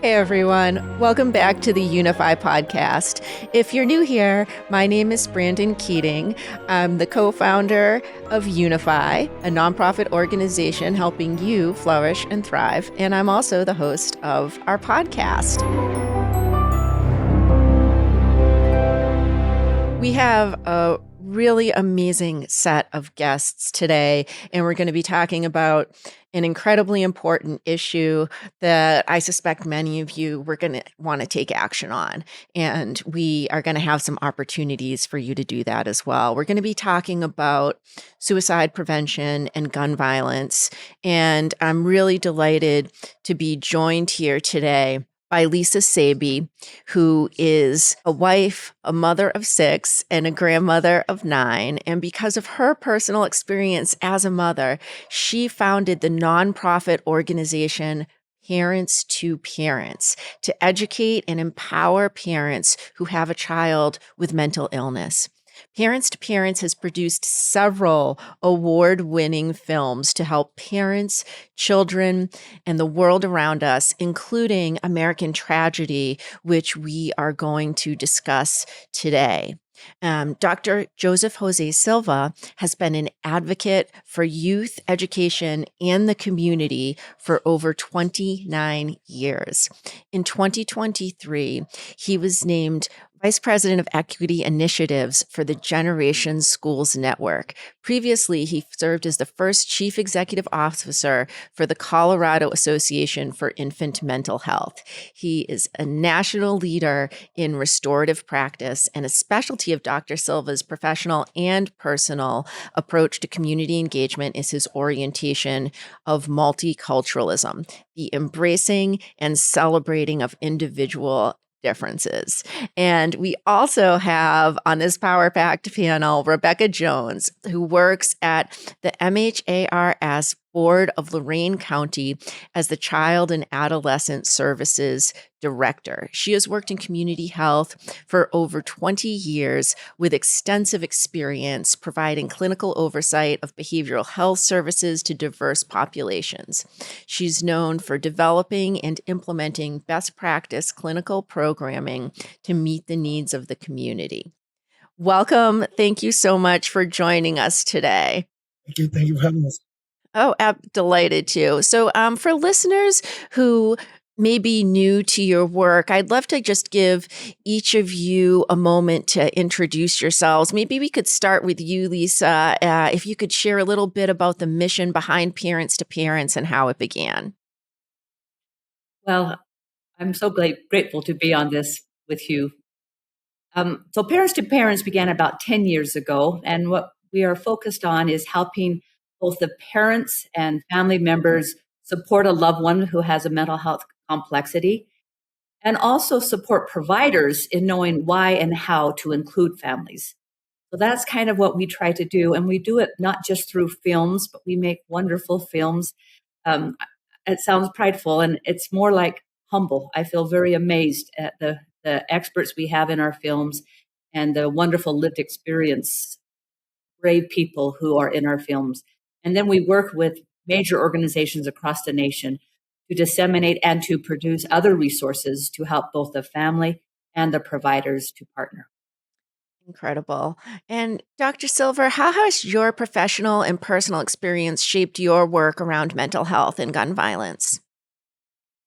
Hey everyone, welcome back to the YOUnify podcast. If you're new here, my name is Brandyn Keating. I'm the co-founder of YOUnify, a nonprofit organization helping you flourish and thrive, and I'm also the host of our podcast. We have a really amazing set of guests today, and we're going to be talking about an incredibly important issue that I suspect many of you were going to want to take action on. And we are going to have some opportunities for you to do that as well. We're going to be talking about suicide prevention and gun violence. And I'm really delighted to be joined here today by Lisa Sabey, who is a wife, a mother of 6, and a grandmother of 9. And because of her personal experience as a mother, she founded the nonprofit organization Parents to Parents to educate and empower parents who have a child with mental illness. Parents to Parents has produced several award-winning films to help parents, children, and the world around us, including American Tragedy, which we are going to discuss today. Dr. José Silva has been an advocate for youth education and the community for over 29 years. In 2023, he was named Vice President of Equity Initiatives for the Generation Schools Network. Previously, he served as the first Chief Executive Officer for the Colorado Association for Infant Mental Health. He is a national leader in restorative practice, and a specialty of Dr. Silva's professional and personal approach to community engagement is his orientation of multiculturalism, the embracing and celebrating of individual differences. And we also have on this Power Packed panel, Rebecca Jones, who works at the MHARS Board of Lorain County as the Child and Adolescent Services Director. She has worked in community health for over 20 years with extensive experience providing clinical oversight of behavioral health services to diverse populations. She's known for developing and implementing best practice clinical programming to meet the needs of the community. Welcome. Thank you so much for joining us today. Thank you for having us. Oh, delighted to. So for listeners who may be new to your work, I'd love to just give each of you a moment to introduce yourselves. Maybe we could start with you, Lisa, if you could share a little bit about the mission behind Parents to Parents and how it began. Well, I'm so grateful to be on this with you. So Parents to Parents began about 10 years ago, and what we are focused on is helping both the parents and family members support a loved one who has a mental health complexity, and also support providers in knowing why and how to include families. So that's kind of what we try to do, and we do it not just through films, but we make wonderful films. It sounds prideful, and it's more like humble. I feel very amazed at the experts we have in our films and the wonderful lived experience, brave people who are in our films. And then we work with major organizations across the nation to disseminate and to produce other resources to help both the family and the providers to partner. Incredible. And Dr. Silver, how has your professional and personal experience shaped your work around mental health and gun violence?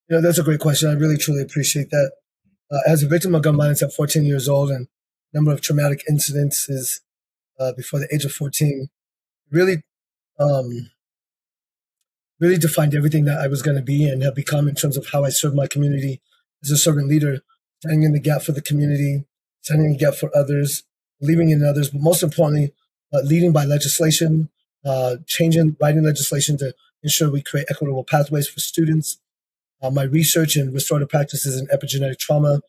That's a great question. I really, truly appreciate that. As a victim of gun violence at 14 years old and a number of traumatic incidences before the age of 14, really defined everything that I was going to be and have become in terms of how I serve my community as a servant leader, standing in the gap for the community, standing in the gap for others, believing in others, but most importantly, leading by legislation, writing legislation to ensure we create equitable pathways for students. My research in restorative practices and epigenetic trauma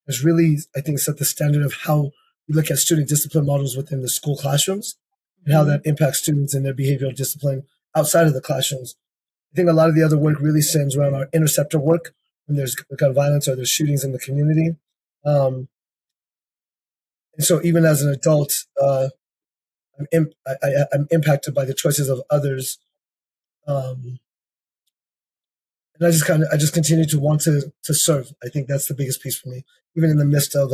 has really, I think, set the standard of how we look at student discipline models within the school classrooms and how that impacts students and their behavioral discipline outside of the classrooms. I think a lot of the other work really stems around our interceptor work when there's gun violence or there's shootings in the community. And so even as an adult, I'm impacted by the choices of others. And And I just continue to want to serve. I think that's the biggest piece for me, even in the midst of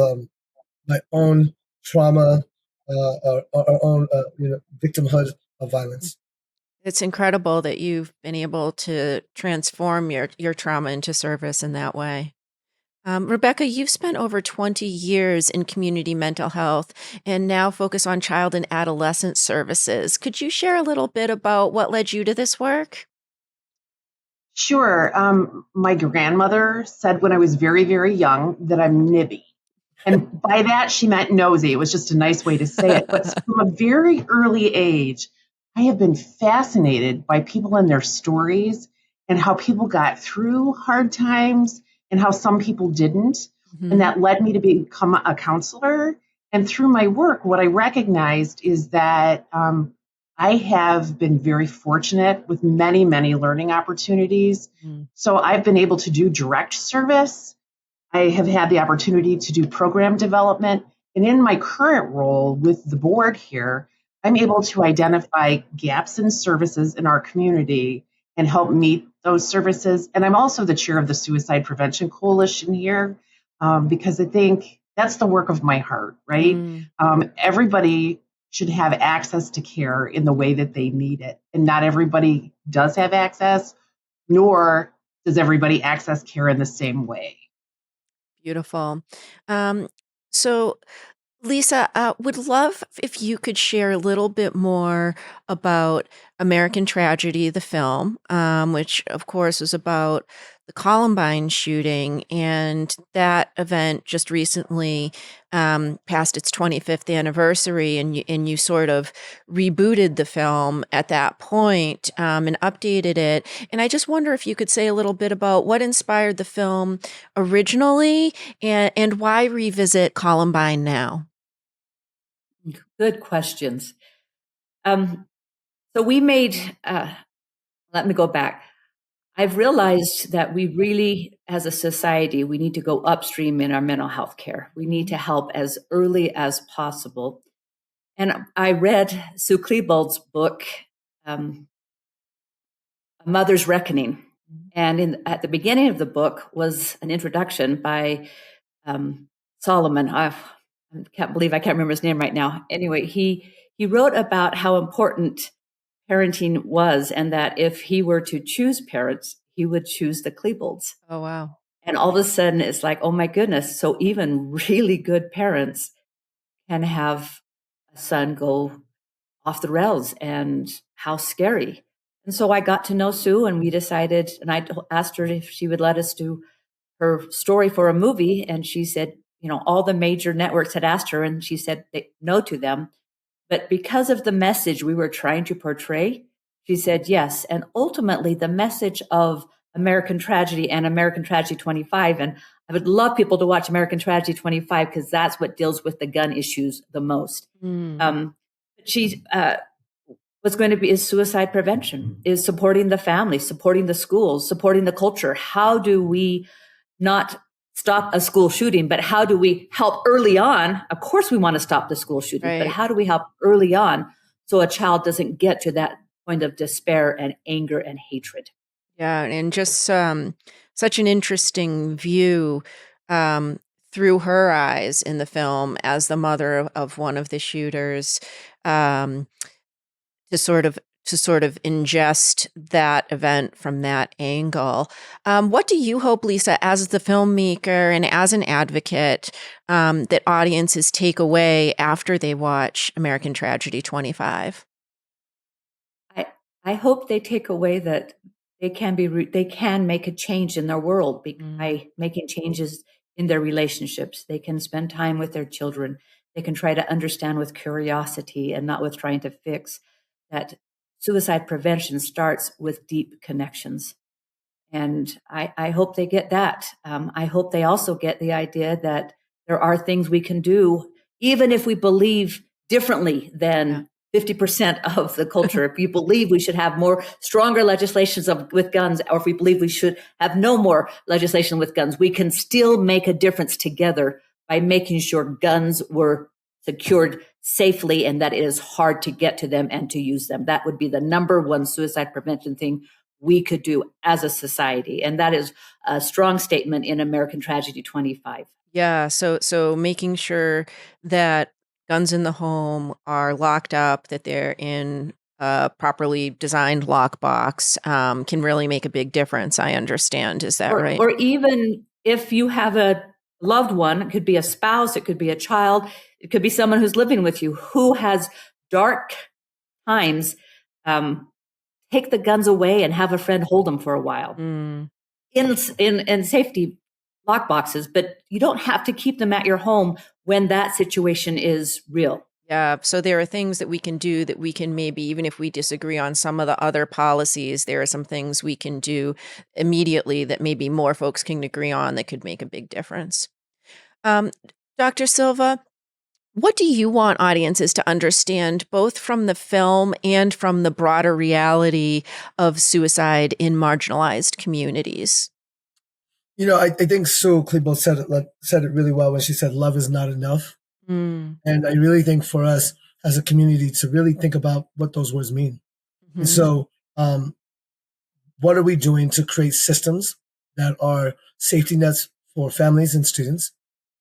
my own trauma, our own victimhood of violence. It's incredible that you've been able to transform your trauma into service in that way. Rebecca, you've spent over 20 years in community mental health and now focus on child and adolescent services. Could you share a little bit about what led you to this work? Sure. My grandmother said when I was very, very young that I'm nibby. And by that, she meant nosy. It was just a nice way to say it. But from a very early age, I have been fascinated by people and their stories and how people got through hard times and how some people didn't. And that led me to become a counselor. And through my work, what I recognized is that I have been very fortunate with many, many learning opportunities. So I've been able to do direct service. I have had the opportunity to do program development. And in my current role with the board here, I'm able to identify gaps in services in our community and help meet those services. And I'm also the chair of the Suicide Prevention Coalition here because I think that's the work of my heart, right? Everybody should have access to care in the way that they need it. And not everybody does have access, nor does everybody access care in the same way. Beautiful. So, Lisa, would love if you could share a little bit more about American Tragedy, the film, which of course was about the Columbine shooting, and that event just recently passed its 25th anniversary, and you sort of rebooted the film at that point and updated it. And I just wonder if you could say a little bit about what inspired the film originally and why revisit Columbine now? Good questions. So we made, let me go back. I've realized that we really, as a society, we need to go upstream in our mental health care. We need to help as early as possible. And I read Sue Klebold's book, A Mother's Reckoning. And at the beginning of the book was an introduction by Solomon. I can't remember his name right now. Anyway, he wrote about how important parenting was, and that if he were to choose parents, he would choose the Klebolds. Oh, wow. And all of a sudden it's like, oh my goodness. So even really good parents can have a son go off the rails, and how scary. And so I got to know Sue, and we decided, and I asked her if she would let us do her story for a movie. And she said, all the major networks had asked her, and she said no to them. But because of the message we were trying to portray, she said yes. And ultimately, the message of American Tragedy and American Tragedy 25, and I would love people to watch American Tragedy 25 because that's what deals with the gun issues the most. She what's going to be is suicide prevention, is supporting the family, supporting the schools, supporting the culture. How do we not stop a school shooting, but how do we help early on? Of course, we want to stop the school shooting, Right. but how do we help early on so a child doesn't get to that point of despair and anger and hatred? Yeah, and just such an interesting view through her eyes in the film as the mother of one of the shooters, to sort of ingest that event from that angle. What do you hope, Lisa, as the filmmaker and as an advocate, that audiences take away after they watch American Tragedy 25? I hope they take away that they can make a change in their world by making changes in their relationships. They can spend time with their children. They can try to understand with curiosity and not with trying to fix. That suicide prevention starts with deep connections. And I hope they get that. I hope they also get the idea that there are things we can do, even if we believe differently than 50% of the culture. If you believe we should have more stronger legislations with guns, or if we believe we should have no more legislation with guns, we can still make a difference together by making sure guns were secured safely and that it is hard to get to them and to use them. That would be the number one suicide prevention thing we could do as a society. And that is a strong statement in American Tragedy 25. Yeah, so making sure that guns in the home are locked up, that they're in a properly designed lockbox, can really make a big difference. I understand. Is that right? Or even if you have a loved one, it could be a spouse, it could be a child, it could be someone who's living with you who has dark times, take the guns away and have a friend hold them for a while in safety lockboxes, but you don't have to keep them at your home when that situation is real. Yeah, so there are things that we can do that we can maybe, even if we disagree on some of the other policies, there are some things we can do immediately that maybe more folks can agree on that could make a big difference. Dr. Silva, what do you want audiences to understand, both from the film and from the broader reality of suicide in marginalized communities? I think Sue Klebold said it really well when she said, love is not enough. And I really think for us as a community to really think about what those words mean. And so what are we doing to create systems that are safety nets for families and students?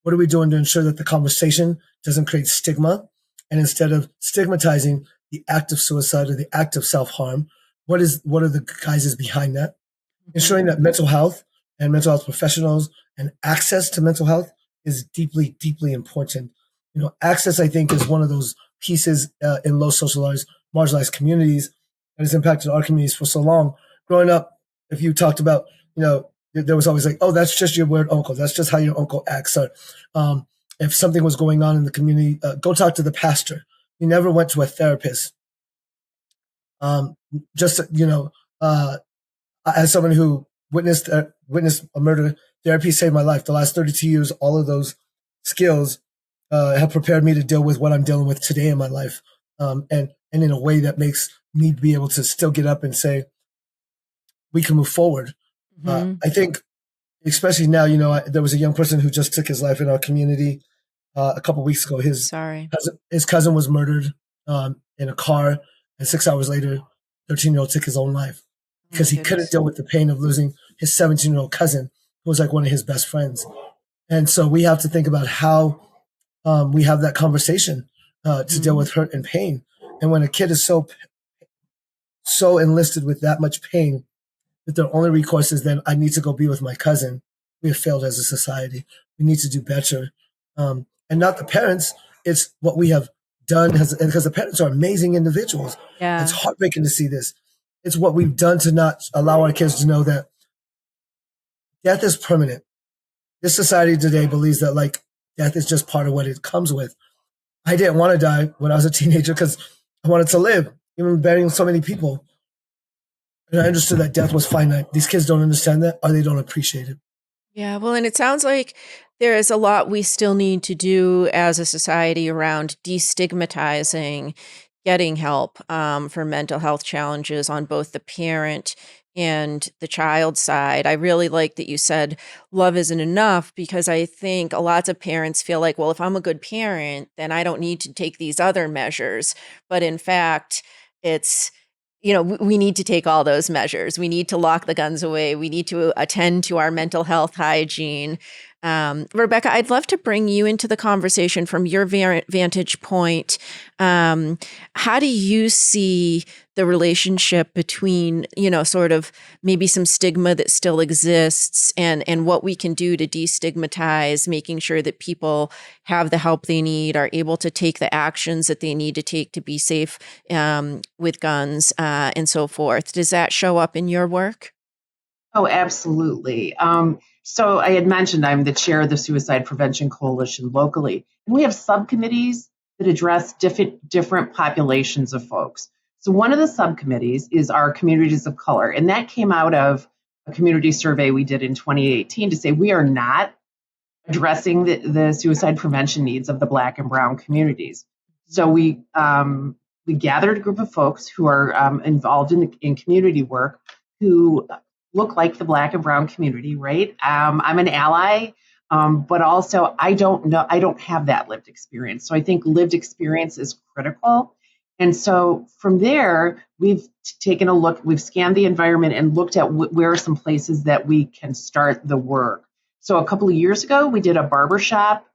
What are we doing to ensure that the conversation doesn't create stigma? And instead of stigmatizing the act of suicide or the act of self-harm, what are the guises behind that? Ensuring that mental health and mental health professionals and access to mental health is deeply, deeply important. Access, I think, is one of those pieces in low socialized, marginalized communities that has impacted our communities for so long. Growing up, if you talked about, there was always like, oh, that's just your weird uncle. That's just how your uncle acts. Or if something was going on in the community, go talk to the pastor. You never went to a therapist. As someone who witnessed a murder, therapy saved my life. The last 32 years, all of those skills have prepared me to deal with what I'm dealing with today in my life, and in a way that makes me be able to still get up and say, we can move forward. I think, especially now, there was a young person who just took his life in our community a couple weeks ago. His cousin was murdered in a car, and 6 hours later, 13-year-old took his own life because he couldn't deal with the pain of losing his 17-year-old cousin, who was like one of his best friends. And so we have to think about how we have that conversation to deal with hurt and pain. And when a kid is so enlisted with that much pain that their only recourse is then, I need to go be with my cousin, we have failed as a society. We need to do better. And not the parents, it's what we have done, because the parents are amazing individuals. Yeah. It's heartbreaking to see this. It's what we've done to not allow our kids to know that death is permanent. This society today believes that death is just part of what it comes with. I didn't want to die when I was a teenager because I wanted to live, even burying so many people. And I understood that death was finite. These kids don't understand that, or they don't appreciate it. Yeah, well, and it sounds like there is a lot we still need to do as a society around destigmatizing getting help for mental health challenges on both the parent and the child side. I really like that you said love isn't enough, because I think lots of parents feel like, well, if I'm a good parent, then I don't need to take these other measures. But in fact, it's, we need to take all those measures. We need to lock the guns away. We need to attend to our mental health hygiene. Rebecca, I'd love to bring you into the conversation from your vantage point. How do you see the relationship between, sort of maybe some stigma that still exists and what we can do to destigmatize, making sure that people have the help they need, are able to take the actions that they need to take to be safe with guns and so forth? Does that show up in your work? Oh, absolutely. So I had mentioned I'm the chair of the Suicide Prevention Coalition locally, and we have subcommittees that address different populations of folks. So one of the subcommittees is our communities of color, and that came out of a community survey we did in 2018 to say we are not addressing the suicide prevention needs of the Black and Brown communities. So we gathered a group of folks who are involved in community work who look like the Black and Brown community, right? I'm an ally, but also I don't have that lived experience. So I think lived experience is critical. And so from there, we've taken a look, we've scanned the environment and looked at where are some places that we can start the work. So a couple of years ago, we did a barbershop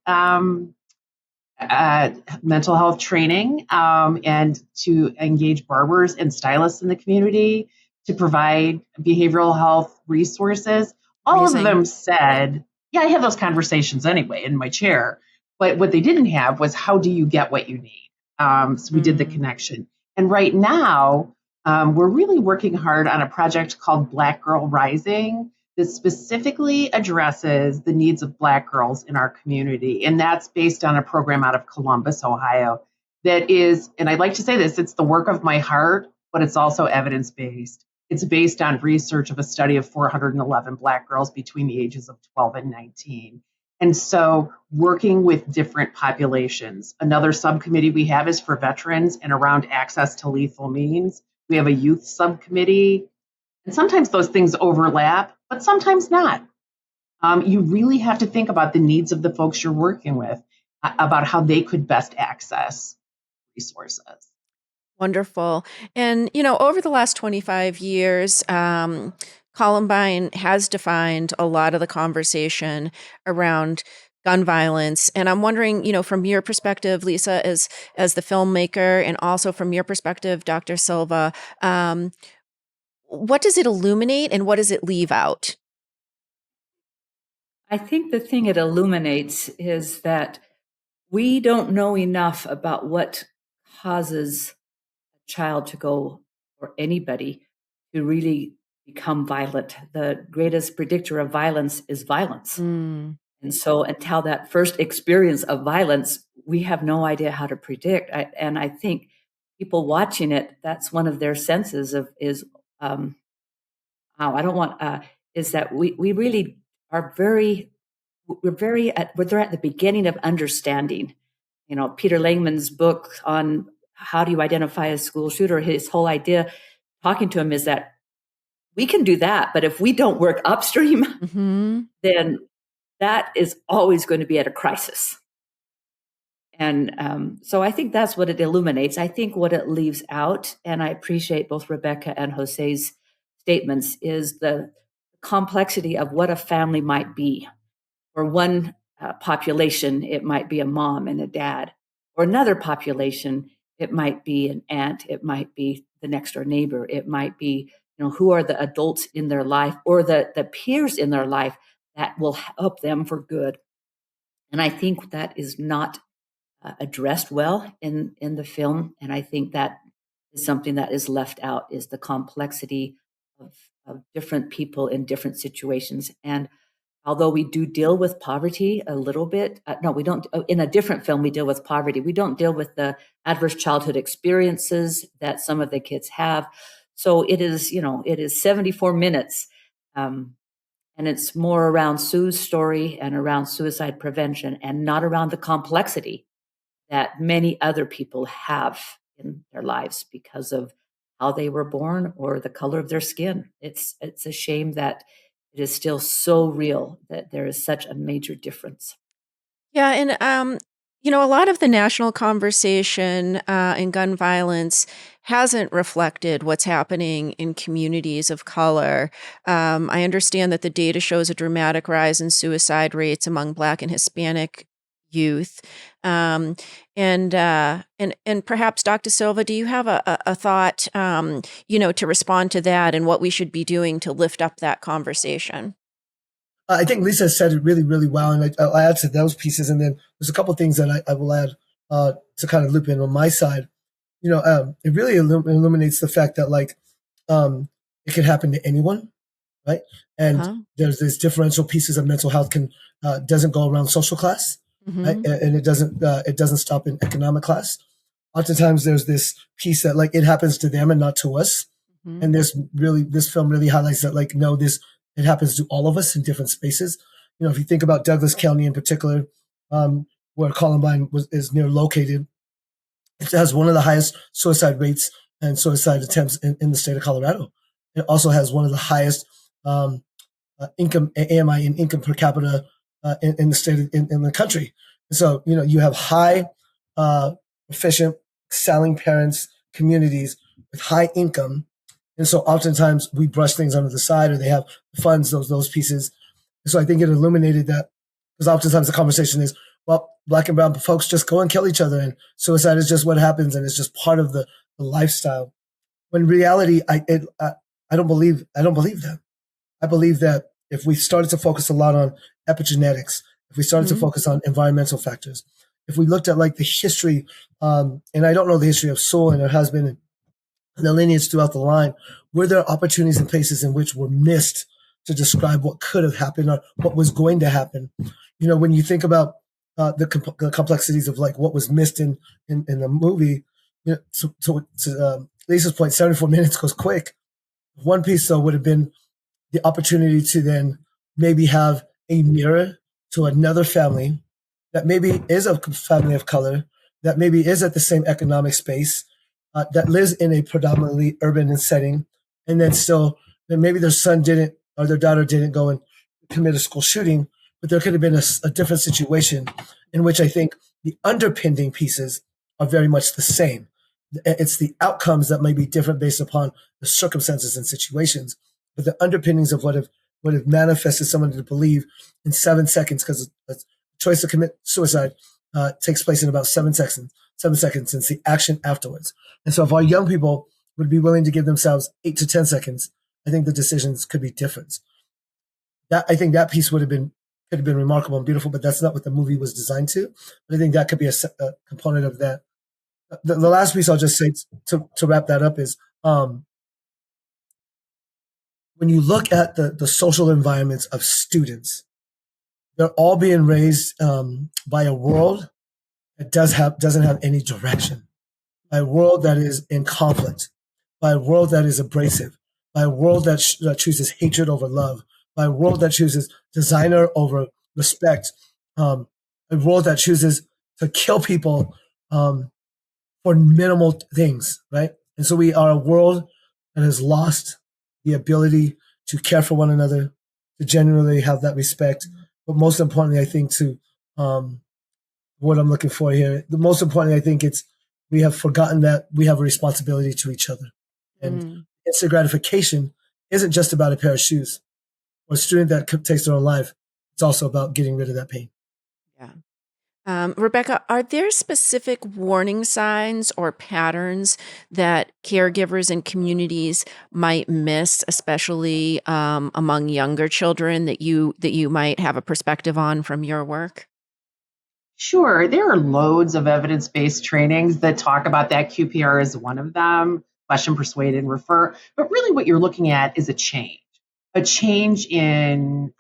mental health training and to engage barbers and stylists in the community to provide behavioral health resources. All of Amazing. them said, yeah, I have those conversations anyway in my chair. But what they didn't have was how do you get what you need? So we did the connection. And right now, we're really working hard on a project called Black Girl Rising that specifically addresses the needs of Black girls in our community. And that's based on a program out of Columbus, Ohio, that is, and I'd like to say this, it's the work of my heart, but it's also evidence-based. It's based on research of a study of 411 Black girls between the ages of 12 and 19. And so working with different populations. Another subcommittee we have is for veterans and around access to lethal means. We have a youth subcommittee. And sometimes those things overlap, but sometimes not. You really have to think about the needs of the folks you're working with, about how they could best access resources. Wonderful. And, over the last 25 years, Columbine has defined a lot of the conversation around gun violence. And I'm wondering, from your perspective, Lisa, as the filmmaker, and also from your perspective, Dr. Silva, what does it illuminate and what does it leave out? I think the thing it illuminates is that we don't know enough about what causes a child to go, or anybody, to really become violent. The greatest predictor of violence is violence. And so until that first experience of violence, we have no idea how to predict. And I think people watching it, that's one of their senses is that we really are they're at the beginning of understanding. Peter Langman's book on how do you identify a school shooter, his whole idea talking to him is that we can do that, but if we don't work upstream, then that is always going to be at a crisis. And so I think that's what it illuminates. I think what it leaves out, and I appreciate both Rebecca and José's statements, is the complexity of what a family might be. For one population, it might be a mom and a dad. Or another population, it might be an aunt. It might be the next door neighbor. It might be, who are the adults in their life or the peers in their life that will help them for good. And I think that is not addressed well in the film. And I think that is something that is left out, is the complexity of different people in different situations. And although we do deal with poverty a little bit, no, we don't. In a different film, we deal with poverty. We don't deal with the adverse childhood experiences that some of the kids have. So it is 74 minutes. And it's more around Sue's story and around suicide prevention, and not around the complexity that many other people have in their lives because of how they were born or the color of their skin. It's a shame that it is still so real that there is such a major difference. Yeah, and a lot of the national conversation in gun violence hasn't reflected what's happening in communities of color. I understand that the data shows a dramatic rise in suicide rates among Black and Hispanic youth. And perhaps, Dr. Silva, do you have a thought, to respond to that and what we should be doing to lift up that conversation? I think Lisa said it really, really well, and I'll add to those pieces. And then there's a couple of things that I will add to kind of loop in on my side. It really illuminates the fact that it can happen to anyone, right? And there's these differential pieces of mental health doesn't go around social class, right? And it doesn't stop in economic class. Oftentimes there's this piece that it happens to them and not to us. And this film really highlights that it happens to all of us in different spaces. If you think about Douglas County in particular, where Columbine is near located, it has one of the highest suicide rates and suicide attempts in the state of Colorado. It also has one of the highest income AMI in income per capita in the state in the country. And so you have high, efficient excelling parents, communities with high income. And so oftentimes we brush things under the side, or they have funds, those pieces. And so I think it illuminated that, because oftentimes the conversation is, well, Black and brown folks just go and kill each other, and suicide is just what happens, and it's just part of the lifestyle. When in reality, I don't believe that. I believe that if we started to focus a lot on epigenetics, if we started to focus on environmental factors, if we looked at like the history, and I don't know the history of Soul and her husband and the lineage throughout the line, were there opportunities and places in which were missed to describe what could have happened or what was going to happen? You know, when you think about the complexities of like what was missed in the movie, you know, to Lisa's point, 74 minutes goes quick. One piece though would have been the opportunity to then maybe have a mirror to another family that maybe is a family of color, that maybe is at the same economic space, that lives in a predominantly urban setting, and then maybe their son didn't or their daughter didn't go and commit a school shooting, but there could have been a different situation in which I think the underpinning pieces are very much the same. It's the outcomes that may be different based upon the circumstances and situations, but the underpinnings of what have manifested someone to believe in 7 seconds, because a choice to commit suicide takes place in about 7 seconds. 7 seconds since the action afterwards. And so if our young people would be willing to give themselves 8 to 10 seconds, I think the decisions could be different. I think that piece could have been remarkable and beautiful, but that's not what the movie was designed to. But I think that could be a component of that. The last piece I'll just say to wrap that up is, when you look at the social environments of students, they're all being raised by a world that doesn't have any direction, by a world that is in conflict, by a world that is abrasive, by a world that chooses hatred over love, by a world that chooses designer over respect, a world that chooses to kill people for minimal things, right? And so we are a world that has lost the ability to care for one another, to genuinely have that respect, but most importantly, I think to what I'm looking for here. The most importantly, I think we have forgotten that we have a responsibility to each other. And instant gratification isn't just about a pair of shoes or a student that takes their own life. It's also about getting rid of that pain. Yeah. Rebecca, are there specific warning signs or patterns that caregivers and communities might miss, especially among younger children, that you might have a perspective on from your work? Sure, there are loads of evidence-based trainings that talk about that. QPR is one of them, question, persuade, and refer. But really what you're looking at is a change in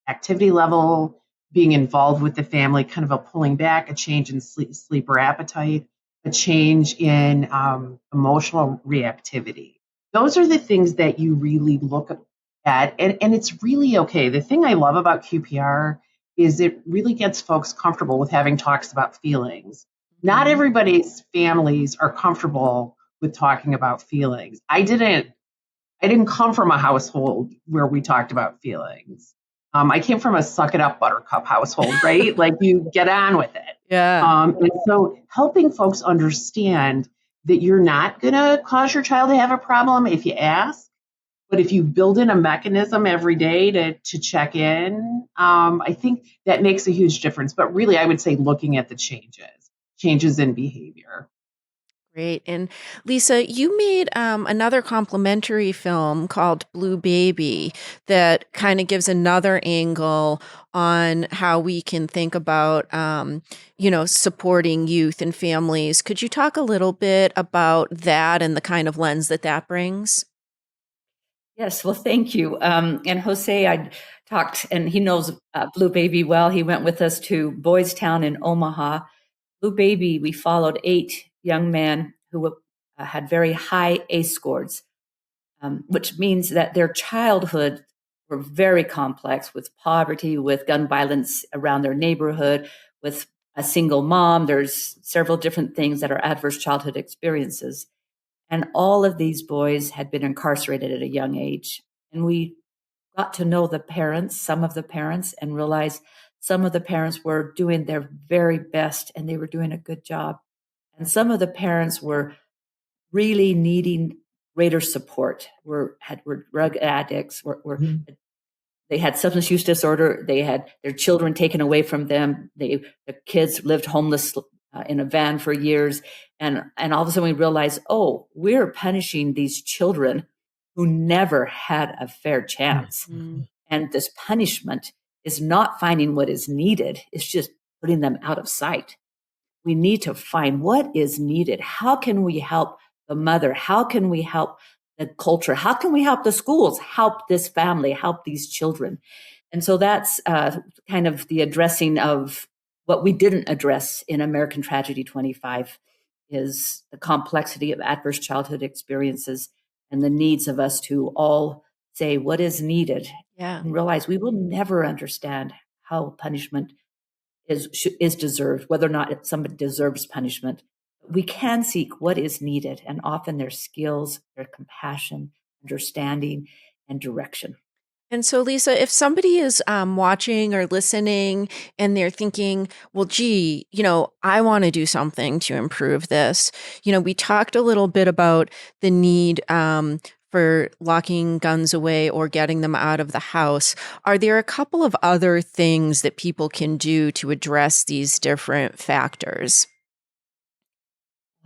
activity level, being involved with the family, kind of a pulling back, a change in sleep or appetite, a change in emotional reactivity. Those are the things that you really look at, and it's really okay. The thing I love about QPR is it really gets folks comfortable with having talks about feelings. Not everybody's families are comfortable with talking about feelings. I didn't come from a household where we talked about feelings. I came from a suck it up buttercup household, right? Like you get on with it. Yeah. And so helping folks understand that you're not going to cause your child to have a problem if you ask, but if you build in a mechanism every day to check in, I think that makes a huge difference. But really, I would say looking at the changes in behavior. Great. And Lisa, you made another complimentary film called Blue Baby that kind of gives another angle on how we can think about, supporting youth and families. Could you talk a little bit about that and the kind of lens that brings? Yes, well, thank you. And José, I talked, and he knows Blue Baby well. He went with us to Boys Town in Omaha. Blue Baby, we followed 8 young men who had very high ACE scores, which means that their childhood were very complex, with poverty, with gun violence around their neighborhood, with a single mom. There's several different things that are adverse childhood experiences. And all of these boys had been incarcerated at a young age. And we got to know the parents, some of the parents, and realized some of the parents were doing their very best and they were doing a good job. And some of the parents were really needing greater support, were drug addicts, they had substance use disorder. They had their children taken away from them. The kids lived homeless in a van for years. And all of a sudden we realized, oh, we're punishing these children who never had a fair chance. Mm-hmm. And this punishment is not finding what is needed. It's just putting them out of sight. We need to find what is needed. How can we help the mother? How can we help the culture? How can we help the schools? Help this family, help these children. And so that's kind of the addressing of what we didn't address in American Tragedy 25 is the complexity of adverse childhood experiences and the needs of us to all say what is needed and realize we will never understand how punishment is deserved, whether or not somebody deserves punishment. We can seek what is needed, and often their skills, their compassion, understanding, and direction. And so, Lisa, if somebody is watching or listening and they're thinking, well, gee, I want to do something to improve this. We talked a little bit about the need for locking guns away or getting them out of the house. Are there a couple of other things that people can do to address these different factors?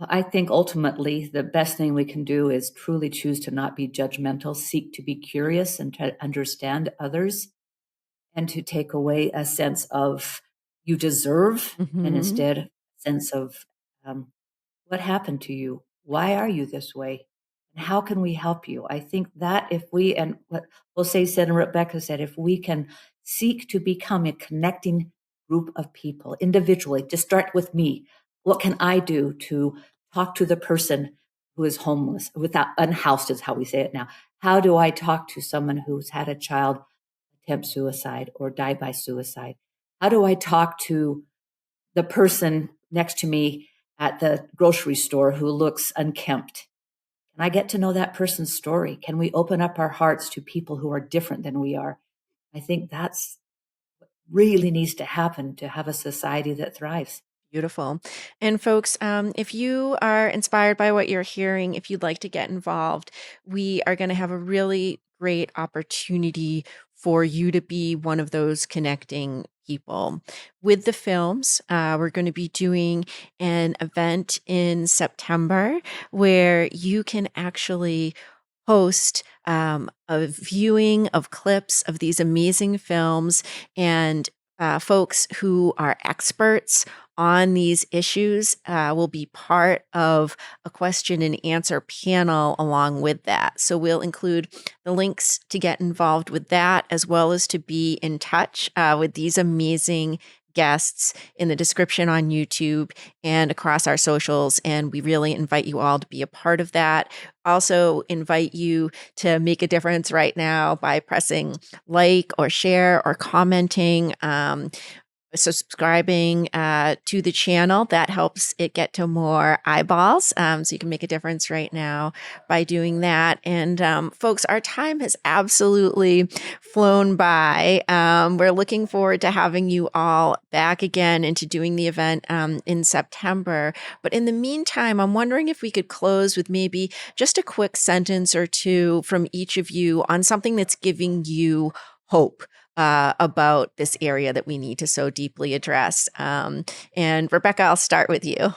I think ultimately the best thing we can do is truly choose to not be judgmental, seek to be curious and try to understand others, and to take away a sense of you deserve, and instead a sense of what happened to you? Why are you this way? And how can we help you? I think that if we, and what José said and Rebecca said, if we can seek to become a connecting group of people individually, to start with me, what can I do to talk to the person who is homeless, without unhoused is how we say it now. How do I talk to someone who's had a child attempt suicide or die by suicide? How do I talk to the person next to me at the grocery store who looks unkempt? Can I get to know that person's story? Can we open up our hearts to people who are different than we are? I think that's what really needs to happen to have a society that thrives. Beautiful. And folks, if you are inspired by what you're hearing, if you'd like to get involved, we are going to have a really great opportunity for you to be one of those connecting people. With the films, we're going to be doing an event in September where you can actually host a viewing of clips of these amazing films, and folks who are experts on these issues will be part of a question and answer panel along with that. So we'll include the links to get involved with that, as well as to be in touch with these amazing guests in the description on YouTube and across our socials. And we really invite you all to be a part of that. Also invite you to make a difference right now by pressing like or share or commenting, subscribing to the channel. That helps it get to more eyeballs. So you can make a difference right now by doing that. And folks, our time has absolutely flown by. We're looking forward to having you all back again and to doing the event in September. But in the meantime, I'm wondering if we could close with maybe just a quick sentence or two from each of you on something that's giving you hope about this area that we need to so deeply address. And Rebecca, I'll start with you.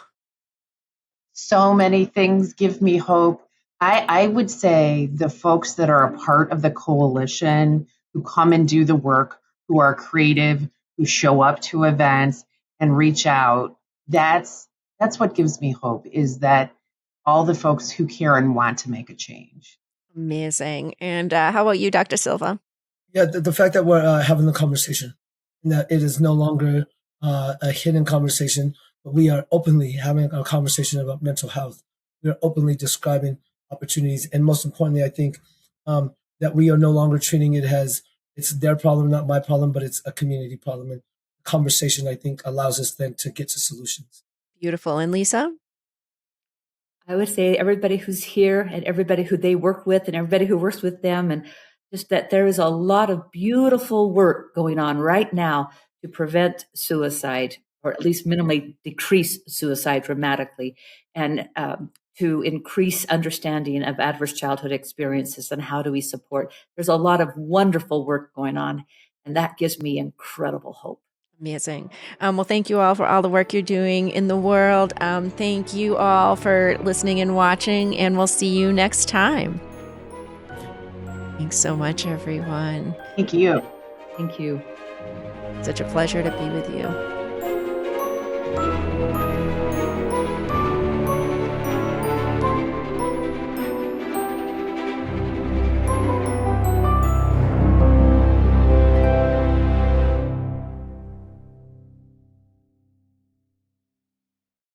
So many things give me hope. I would say the folks that are a part of the coalition, who come and do the work, who are creative, who show up to events and reach out, that's what gives me hope, is that all the folks who care and want to make a change. Amazing. And how about you, Dr. Silva? Yeah, the fact that we're having the conversation, and that it is no longer a hidden conversation, but we are openly having a conversation about mental health. We are openly describing opportunities, and most importantly, I think that we are no longer treating it as it's their problem, not my problem, but it's a community problem. And conversation, I think, allows us then to get to solutions. Beautiful. And Lisa? I would say everybody who's here and everybody who they work with and everybody who works with them, and just that there is a lot of beautiful work going on right now to prevent suicide. or at least minimally decrease suicide dramatically, and to increase understanding of adverse childhood experiences and how do we support. There's a lot of wonderful work going on, and that gives me incredible hope. Amazing. Well, thank you all for all the work you're doing in the world. Thank you all for listening and watching, and we'll see you next time. Thanks so much, everyone. Thank you. Thank you. Such a pleasure to be with you.